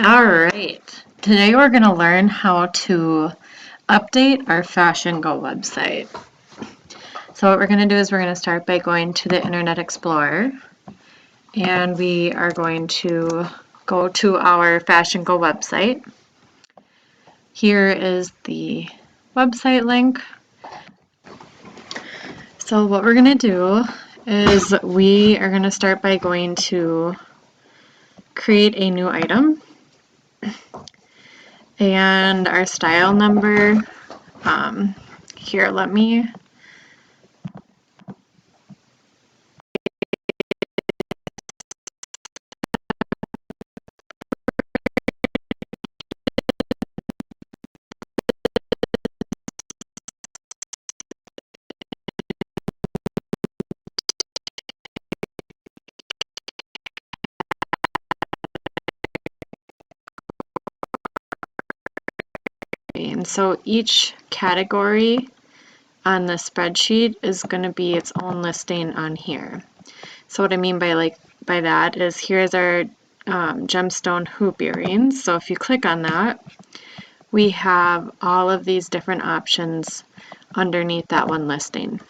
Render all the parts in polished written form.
All right, today we're going to learn how to update our Fashion Go website. So what we're going to do is we're going to start by going to the Internet Explorer, and we are going to go to our Fashion Go website. Here is the website link. So what we're going to do is we are going to start by going to create a new item. And our style number, here, let me and so each category on the spreadsheet is going to be its own listing on here. So what I mean by that is here's our gemstone hoop earrings. So if you click on that, we have all of these different options underneath that one listing.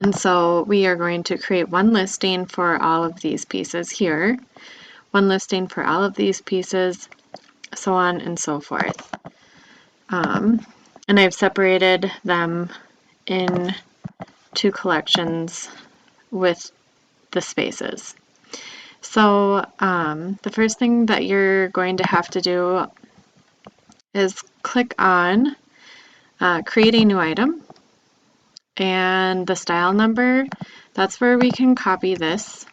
And so we are going to create one listing for all of these pieces here, one listing for all of these pieces, so on and so forth. And I've separated them in two collections with the spaces. So the first thing that you're going to have to do is click on create a new item, and the style number, that's where we can copy this.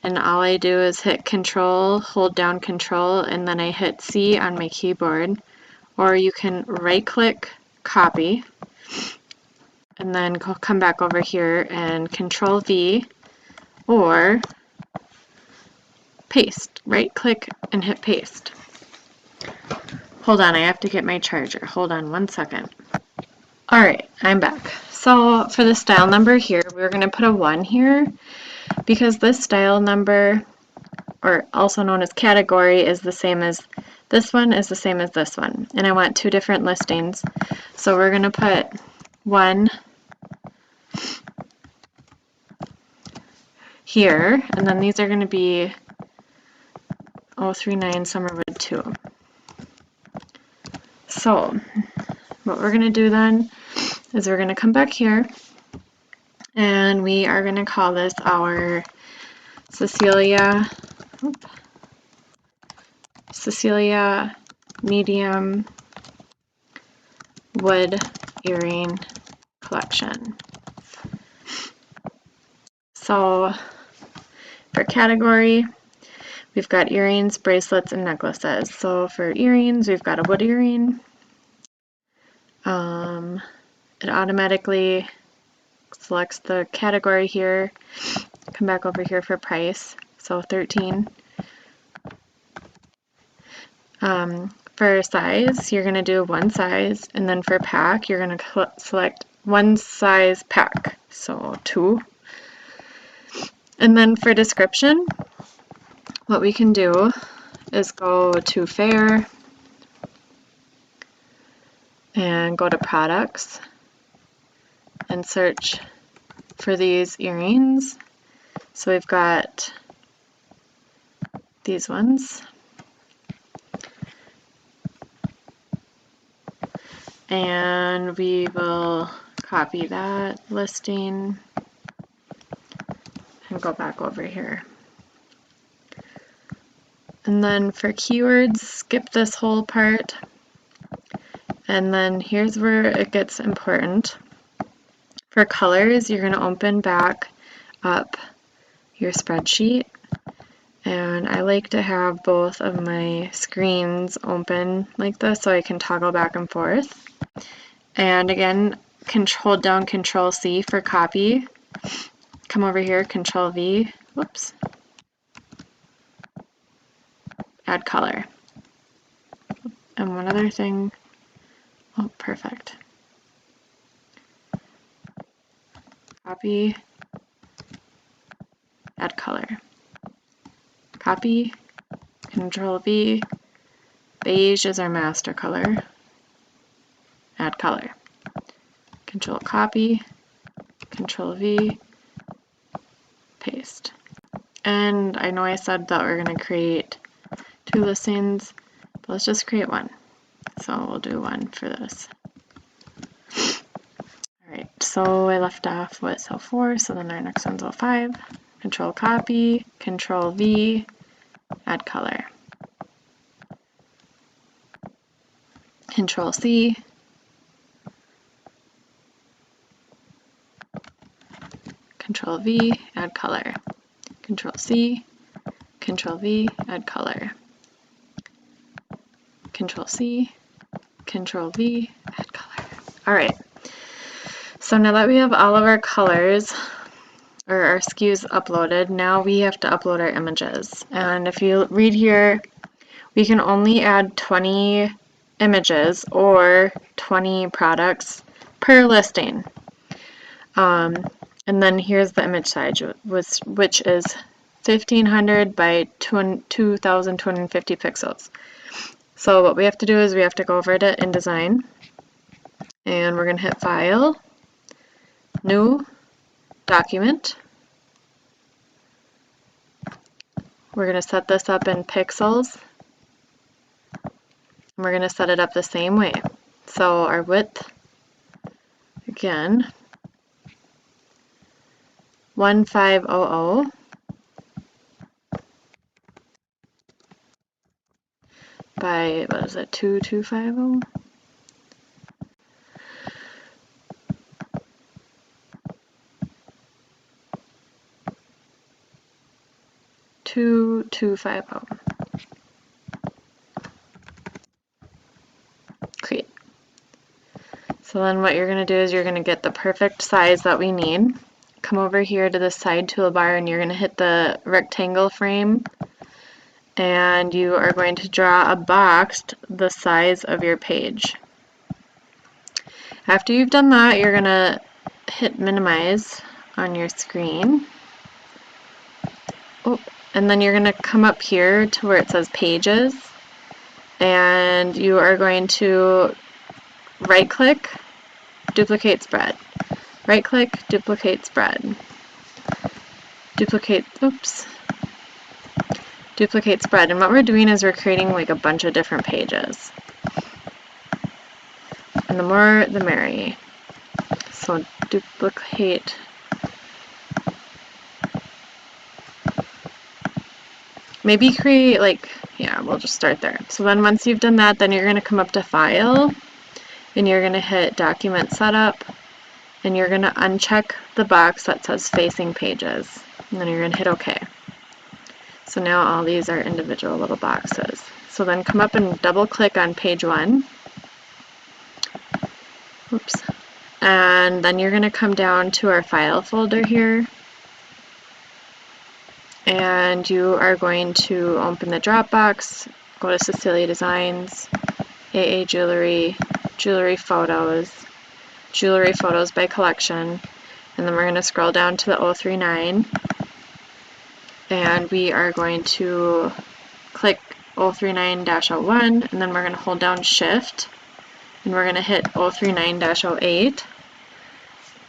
And all I do is hit Control, hold down Control, and then I hit C on my keyboard. Or you can right click, copy, and then come back over here and Control V, or paste. Right click and hit paste. Hold on, I have to get my charger. Hold on 1 second. Alright, I'm back. So for the style number here, we're going to put a 1 here because this style number, or also known as category, is the same as this one, is the same as this one. And I want two different listings. So we're going to put 1 here, and then these are going to be 039 Summerwood 2. So what we're going to do then is we're going to come back here, and we are going to call this our Cecilia medium wood earring collection. So for category, we've got earrings, bracelets, and necklaces. So for earrings, we've got a wood earring. It automatically selects the category here. Come back over here for price. So 13. For size, you're going to do one size, and then for pack, you're going to select one size pack, so 2. And then for description, what we can do is go to Fair and go to Products and search for these earrings. So we've got these ones. And we will copy that listing and go back over here. And then for keywords, skip this whole part. And then here's where it gets important. For colors, you're going to open back up your spreadsheet. And I like to have both of my screens open like this so I can toggle back and forth. And again, hold down Control C for copy. Come over here, Control V. Whoops. Add color. And one other thing. Oh, perfect. Copy. Add color. Copy Control V. Beige is our master color. Add color. Control copy, Control V, paste. And I know I said that we're going to create 2 listings, but let's just create 1. So we'll do 1 for this. Alright, so I left off with cell 4, so then our next one's cell 5. Control copy, Control V, add color. Control C, Control V, add color. Control C, Control V, add color. Control C, Control V, add color. Alright, so now that we have all of our colors, or our SKUs uploaded, now we have to upload our images. And if you read here, we can only add 20 images or 20 products per listing. And then here's the image size, which is 1500 by 2250 pixels. So what we have to do is we have to go over to InDesign, and we're going to hit File, New, Document. We're going to set this up in pixels. And we're going to set it up the same way. So our width, again, 1500 by, what is it, 2250? Create. So then what you're going to do is you're going to get the perfect size that we need. Come over here to the side toolbar and you're going to hit the rectangle frame, and you are going to draw a box the size of your page. After you've done that, you're going to hit minimize on your screen. Oh, and then you're going to come up here to where it says pages, and you are going to right click, duplicate spread. Right click, duplicate spread. Duplicate spread. And what we're doing is we're creating like a bunch of different pages. And the more, the merry. So duplicate. Maybe create like, yeah, we'll just start there. So then once you've done that, then you're going to come up to File, and you're going to hit Document Setup, and you're going to uncheck the box that says Facing Pages. And then you're going to hit OK. So now all these are individual little boxes. So then come up and double click on page 1. Oops. And then you're going to come down to our file folder here. And you are going to open the Dropbox, go to Cecilia Designs, AA Jewelry, Jewelry Photos by collection. And then we're going to scroll down to the 039. And we are going to click 039-01, and then we're going to hold down Shift, and we're going to hit 039-08,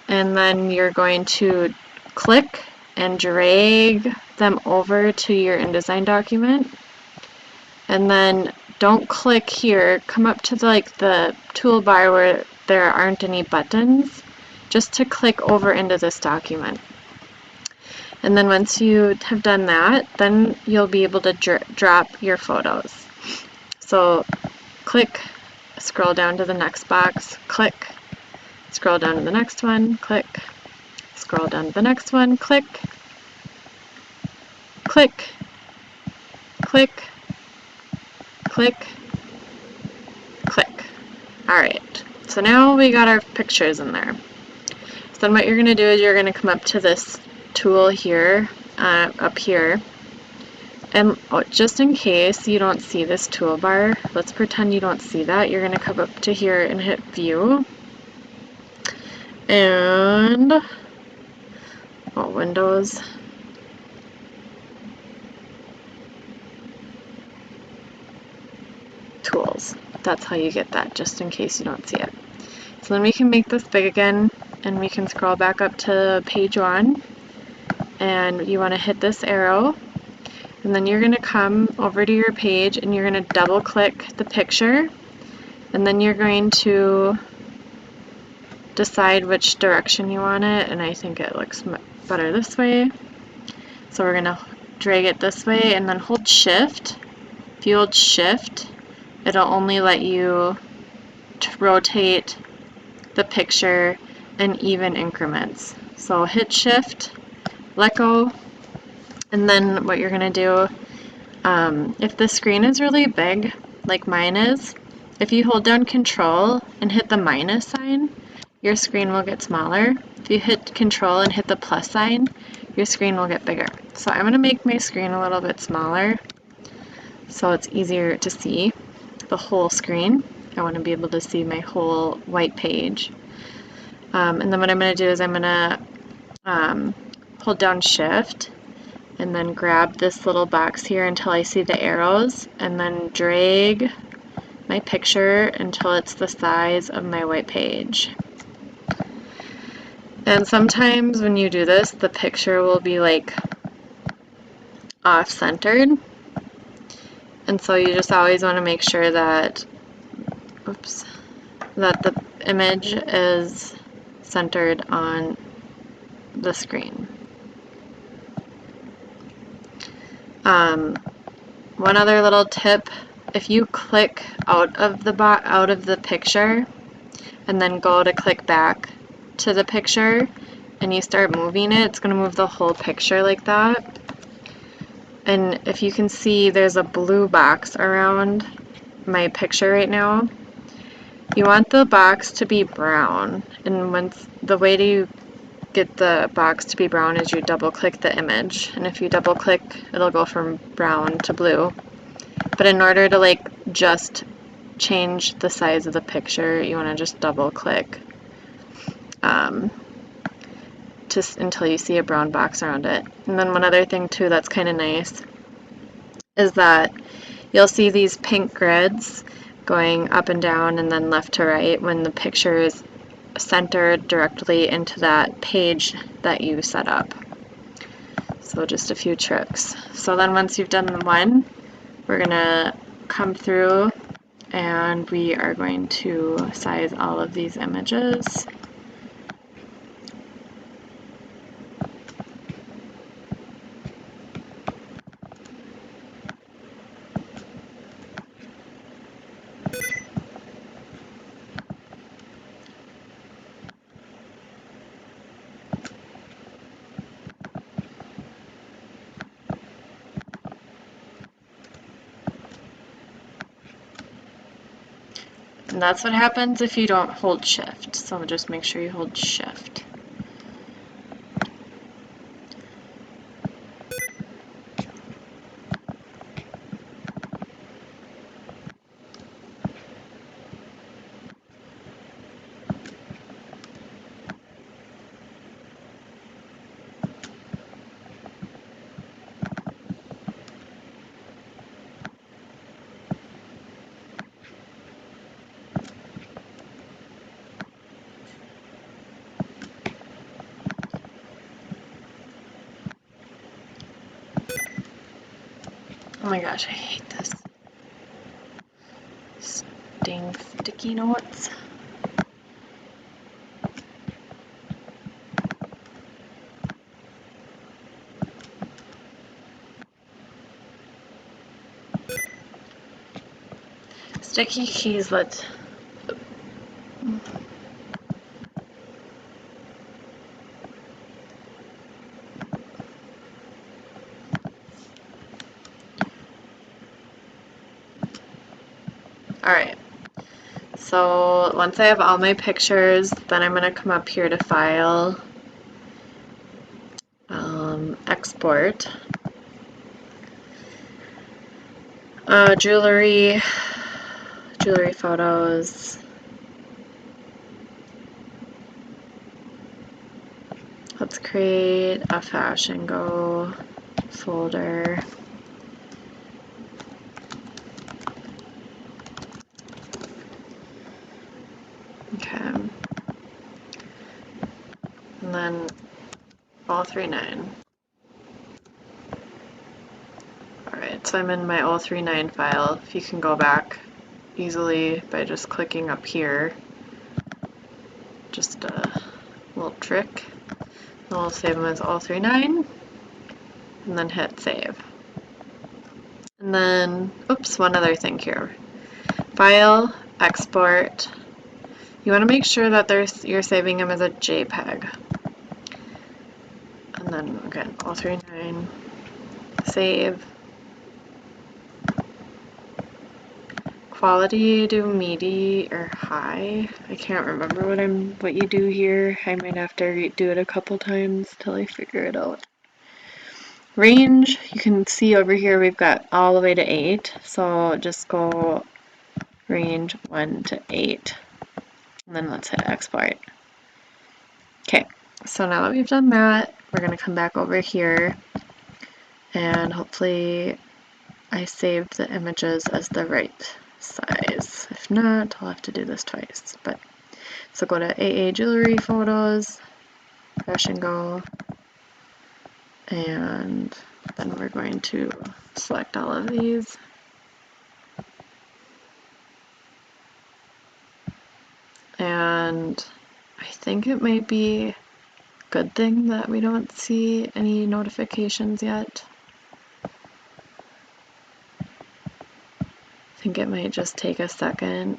and then you're going to click and drag them over to your InDesign document, and then don't click here, come up to the toolbar where there aren't any buttons, just to click over into this document. And then once you have done that, then you'll be able to drop your photos. So click, scroll down to the next box, click, scroll down to the next one, click, scroll down to the next one, click, click, click, click, click. Alright, so now we got our pictures in there. So then what you're going to do is you're going to come up to this tool here, up here, and just in case you don't see this toolbar, let's pretend you don't see that, you're going to come up to here and hit View, and Windows, tools. That's how you get that, just in case you don't see it. So then we can make this big again, and we can scroll back up to page 1, and you want to hit this arrow, and then you're going to come over to your page and you're going to double click the picture, and then you're going to decide which direction you want it, and I think it looks better this way. So we're going to drag it this way and then hold shift. If you hold shift, it'll only let you rotate the picture in even increments. So hit shift, let go, and then what you're going to do, if the screen is really big, like mine is, if you hold down control and hit the minus sign, your screen will get smaller. If you hit control and hit the plus sign, your screen will get bigger. So I'm going to make my screen a little bit smaller so it's easier to see the whole screen. I want to be able to see my whole white page. And then what I'm going to do is I'm going to hold down shift and then grab this little box here until I see the arrows, and then drag my picture until it's the size of my white page. And sometimes when you do this, the picture will be like off-centered, and so you just always want to make sure that, that the image is centered on the screen. One other little tip: if you click out of the picture and then go to click back to the picture and you start moving it, it's going to move the whole picture like that. And if you can see, there's a blue box around my picture right now. You want the box to be brown, and the way to get the box to be brown is you double click the image, and if you double click, it'll go from brown to blue. But in order to just change the size of the picture, you want to just double click until you see a brown box around it. And then one other thing too that's kind of nice is that you'll see these pink grids going up and down and then left to right when the picture is centered directly into that page that you set up. So just a few tricks. So then once you've done one, we're going to come through and we are going to size all of these images. And that's what happens if you don't hold shift. So just make sure you hold shift. Oh my gosh, I hate this. Dang sticky notes. Sticky keys, let's... Alright, so once I have all my pictures, then I'm going to come up here to File, Export, Jewelry photos. Let's create a Fashion Go folder. then 039. Alright, so I'm in my 039 file. If you can go back easily by just clicking up here. Just a little trick. And we'll save them as 039 and then hit save. And then, oops, one other thing here. File, export. You want to make sure that you're saving them as a JPEG. And then again, 039, save. Quality, do MIDI or high. I can't remember what you do here. I might have to do it a couple times till I figure it out. Range, you can see over here we've got all the way to 8, so just go range 1 to 8, and then let's hit export. Okay, so now that we've done that, we're going to come back over here, and hopefully I saved the images as the right size. If not, I'll have to do this twice. But so go to AA Jewelry Photos, Fresh and Go, and then we're going to select all of these. And I think it might be a good thing that we don't see any notifications yet. I think it might just take a second.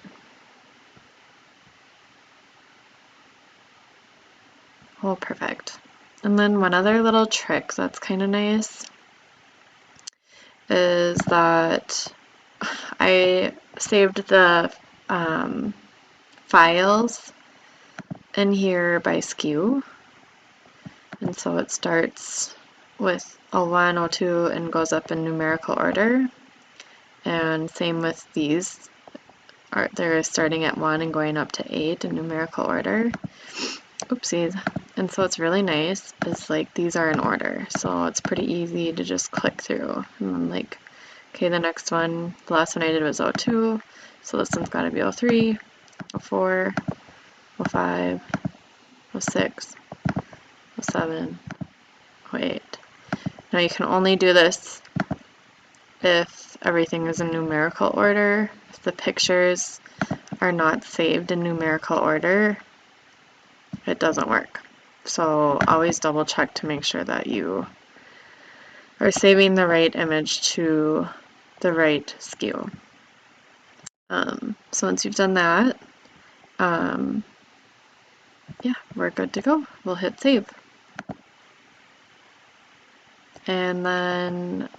Oh, perfect. And then one other little trick that's kind of nice is that I saved the files in here by SKU, and so it starts with 01, 02 and goes up in numerical order, and same with these. They're starting at 1 and going up to 8 in numerical order. Oopsies. And so it's really nice is like these are in order, so it's pretty easy to just click through. And then like, okay, the next one, the last one I did was 02, so this one's got to be 03, 04, 05, 06, 07, 08. Now you can only do this if everything is in numerical order. If the pictures are not saved in numerical order, it doesn't work. So always double check to make sure that you are saving the right image to the right SKU. So once you've done that, yeah, we're good to go. We'll hit save. And then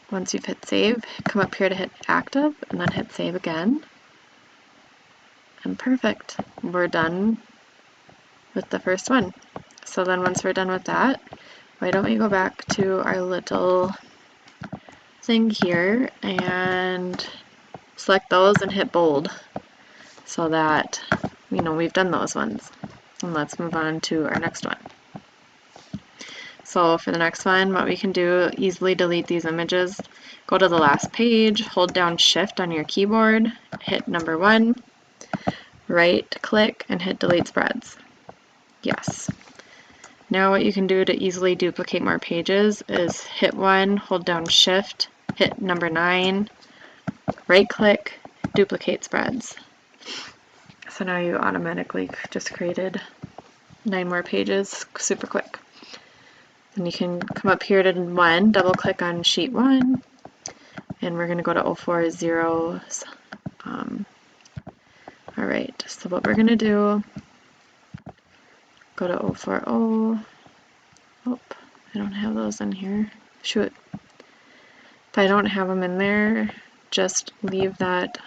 once you've hit save, come up here to hit active and then hit save again. And perfect. We're done with the first one. So then once we're done with that, why don't we go back to our little thing here and select those and hit bold so that we've done those ones. And let's move on to our next one. So for the next one, what we can do, easily delete these images. Go to the last page, hold down Shift on your keyboard, hit number 1, right click and hit delete spreads. Yes. Now what you can do to easily duplicate more pages is hit 1, hold down Shift, hit number 9, right click, duplicate spreads. So now you automatically just created 9 more pages super quick. Then you can come up here to 1, double click on sheet 1, and we're going to go to 040s. Alright, so what we're going to do, go to 040. Oh, I don't have those in here. Shoot. If I don't have them in there, just leave that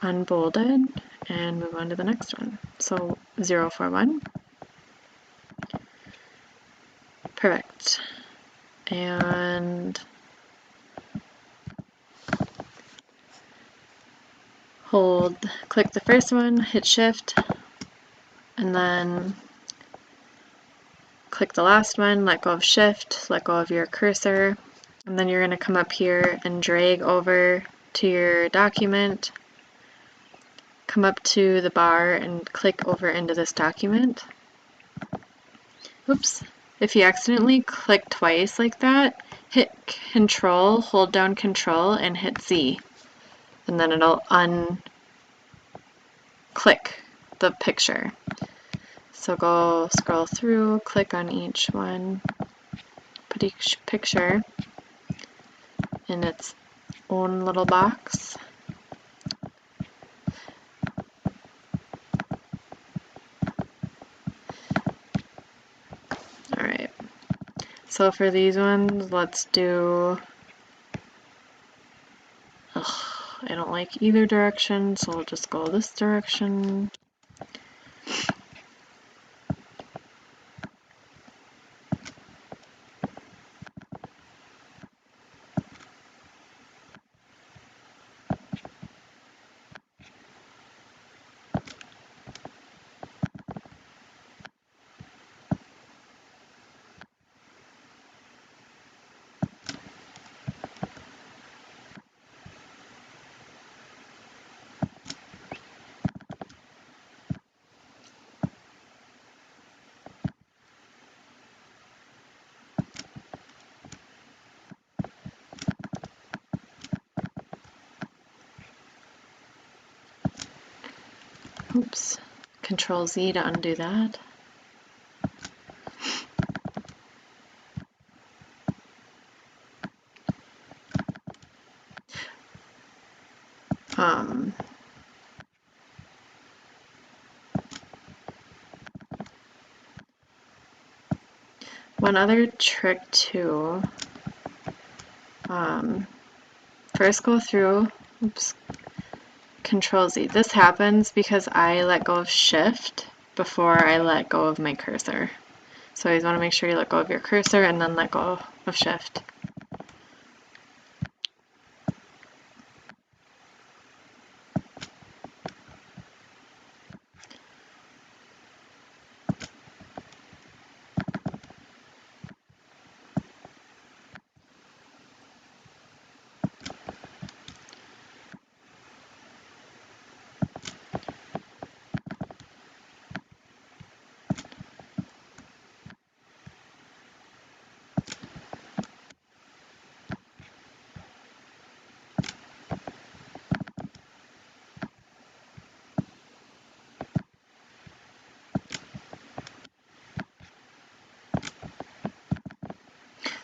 unbolded and move on to the next one. So 041. Perfect. And click the first one, hit Shift, and then click the last one, let go of Shift, let go of your cursor, and then you're going to come up here and drag over to your document, come up to the bar and click over into this document. oops, if you accidentally click twice like that, hit Control, hold down Control, and hit Z. And then it'll unclick the picture. So go scroll through, click on each one, put each picture in its own little box. Alright, so for these ones, let's do, I don't like either direction, so we'll just go this direction. Oops, Control Z to undo that. One other trick too, first go through, oops, Control Z. This happens because I let go of Shift before I let go of my cursor. So you always want to make sure you let go of your cursor and then let go of Shift.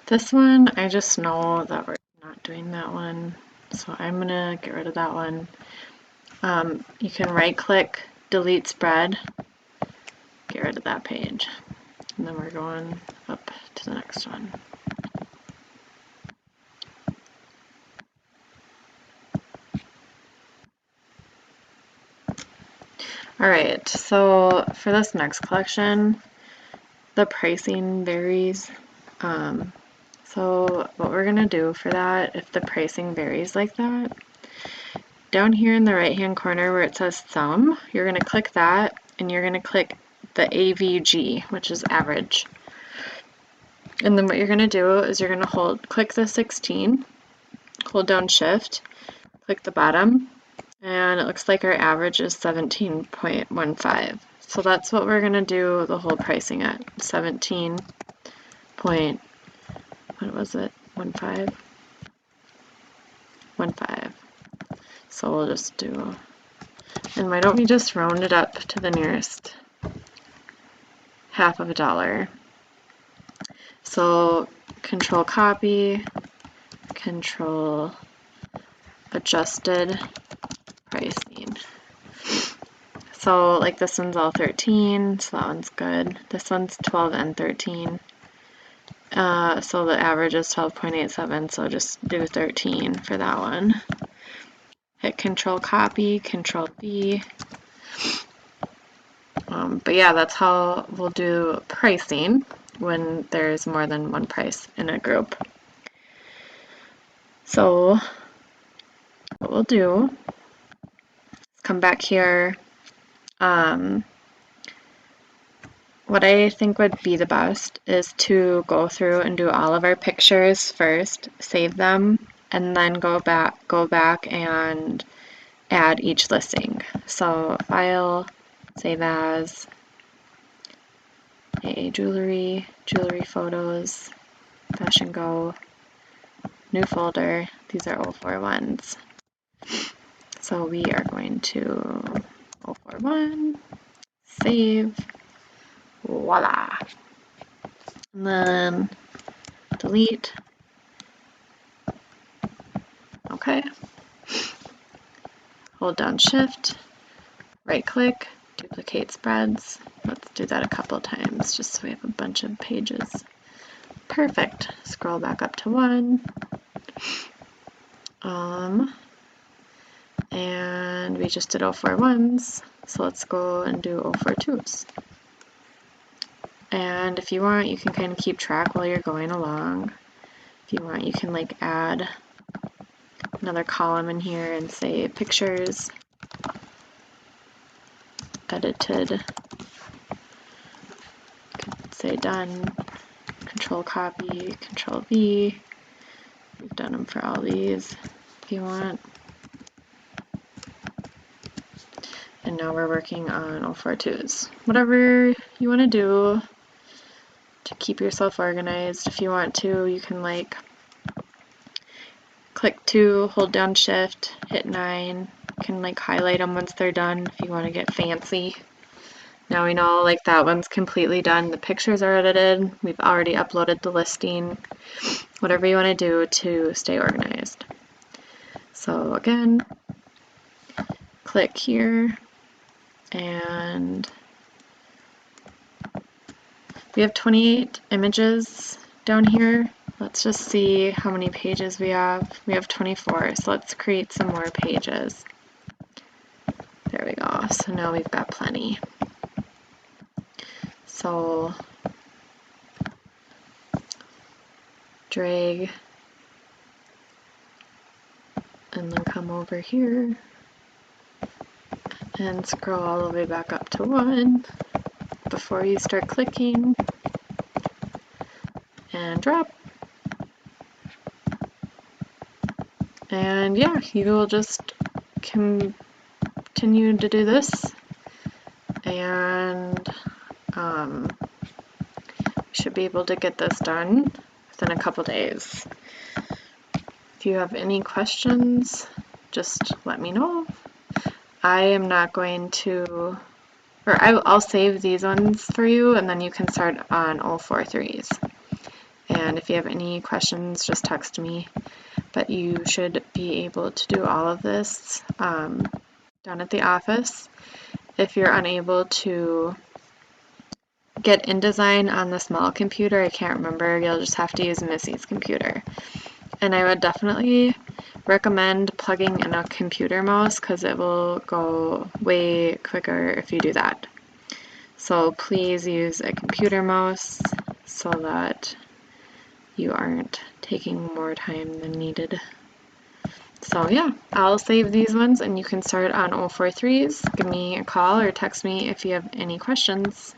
This one, I just know that we're not doing that one, so I'm gonna get rid of that one. You can right click, delete spread, get rid of that page. And then we're going up to the next one. Alright, so for this next collection, the pricing varies. So what we're going to do for that, if the pricing varies like that, down here in the right hand corner where it says sum, you're going to click that and you're going to click the AVG, which is average. And then what you're going to do is you're going to click the 16, hold down Shift, click the bottom, and it looks like our average is 17.15. So that's what we're going to do the whole pricing at, 17. What was it? 15? 15. So we'll just do, and why don't we just round it up to the nearest half of a dollar? So Control copy, Control adjusted pricing. So like this one's all 13, so that one's good. This one's 12 and 13. So the average is 12.87, so just do 13 for that one. Hit Control copy, Control V. But yeah, that's how we'll do pricing when there's more than one price in a group. So what we'll do is come back here. What I think would be the best is to go through and do all of our pictures first, save them, and then go back and add each listing. So File, Save As, AA Jewelry, Jewelry Photos, Fashion Go, New Folder. These are 041s. So we are going to 041, save, voila. And then delete. Okay. Hold down Shift, right click, duplicate spreads. Let's do that a couple times just so we have a bunch of pages. Perfect. Scroll back up to 1. And we just did 041s, so let's go and do 042s. And if you want, you can kind of keep track while you're going along. If you want, you can like add another column in here and say pictures, edited, say done, Control copy, Control V. We've done them for all these if you want. And now we're working on 042s. Whatever you want to do to keep yourself organized. If you want to, you can like click 2, hold down Shift, hit 9. You can like highlight them once they're done if you want to get fancy. Now we know like that one's completely done. The pictures are edited. We've already uploaded the listing. Whatever you want to do to stay organized. So again, click here and we have 28 images down here. Let's just see how many pages we have. We have 24, so let's create some more pages. There we go. So now we've got plenty. So drag and then come over here and scroll all the way back up to 1 before you start clicking and drop. And yeah, you will just continue to do this and you should be able to get this done within a couple days. If you have any questions, just let me know. I am not going to, or I'll save these ones for you and then you can start on 043s. And if you have any questions, just text me. But you should be able to do all of this down at the office. If you're unable to get InDesign on the small computer, I can't remember, you'll just have to use Missy's computer. And I would definitely recommend plugging in a computer mouse because it will go way quicker if you do that. So please use a computer mouse so that you aren't taking more time than needed. So yeah, I'll save these ones and you can start on 043s. Give me a call or text me if you have any questions.